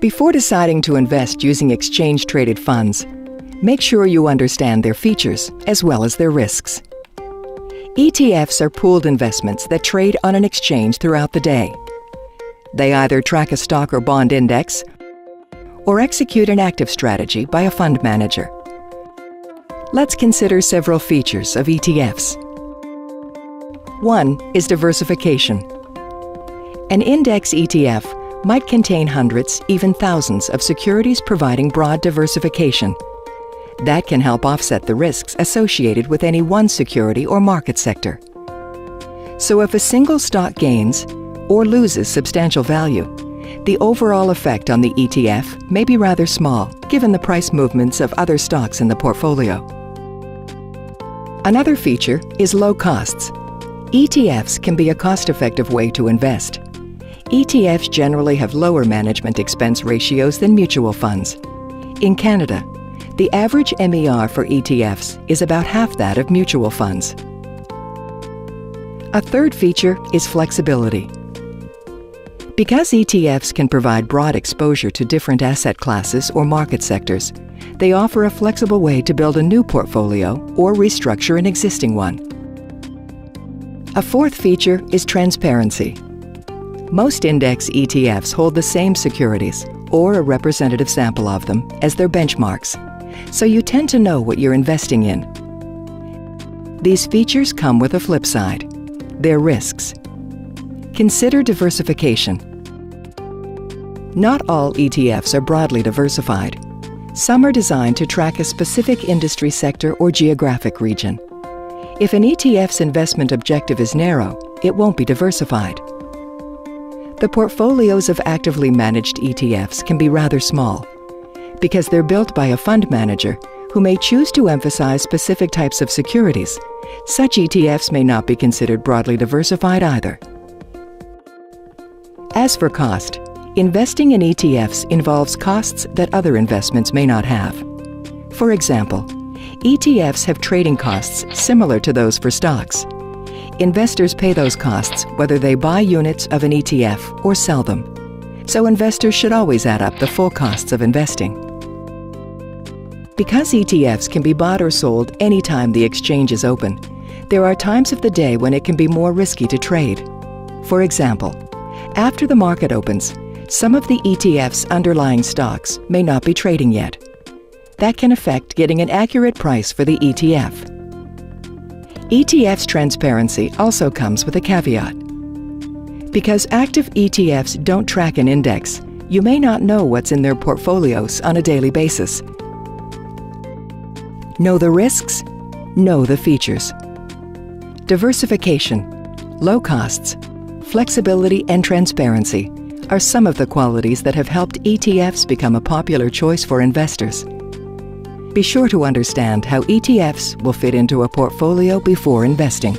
Before deciding to invest using exchange-traded funds, make sure you understand their features as well as their risks. ETFs are pooled investments that trade on an exchange throughout the day. They either track a stock or bond index or execute an active strategy by a fund manager. Let's consider several features of ETFs. One is diversification. An index ETF might contain hundreds, even thousands of securities providing broad diversification. That can help offset the risks associated with any one security or market sector. So if a single stock gains or loses substantial value, the overall effect on the ETF may be rather small, given the price movements of other stocks in the portfolio. Another feature is low costs. ETFs can be a cost-effective way to invest. ETFs generally have lower management expense ratios than mutual funds. In Canada, the average MER for ETFs is about half that of mutual funds. A third feature is flexibility. Because ETFs can provide broad exposure to different asset classes or market sectors, they offer a flexible way to build a new portfolio or restructure an existing one. A fourth feature is transparency. Most index ETFs hold the same securities, or a representative sample of them, as their benchmarks, so you tend to know what you're investing in. These features come with a flip side: their risks. Consider diversification. Not all ETFs are broadly diversified. Some are designed to track a specific industry sector or geographic region. If an ETF's investment objective is narrow, it won't be diversified. The portfolios of actively managed ETFs can be rather small because they're built by a fund manager who may choose to emphasize specific types of securities. Such ETFs may not be considered broadly diversified either. As for cost, investing in ETFs involves costs that other investments may not have. For example, ETFs have trading costs similar to those for stocks. Investors pay those costs whether they buy units of an ETF or sell them. So investors should always add up the full costs of investing. Because ETFs can be bought or sold anytime the exchange is open, there are times of the day when it can be more risky to trade. For example, after the market opens, some of the ETF's underlying stocks may not be trading yet. That can affect getting an accurate price for the ETF. ETF's transparency also comes with a caveat. Because active ETFs don't track an index, you may not know what's in their portfolios on a daily basis. Know the risks, know the features. Diversification, low costs, flexibility, and transparency are some of the qualities that have helped ETFs become a popular choice for investors. Be sure to understand how ETFs will fit into a portfolio before investing.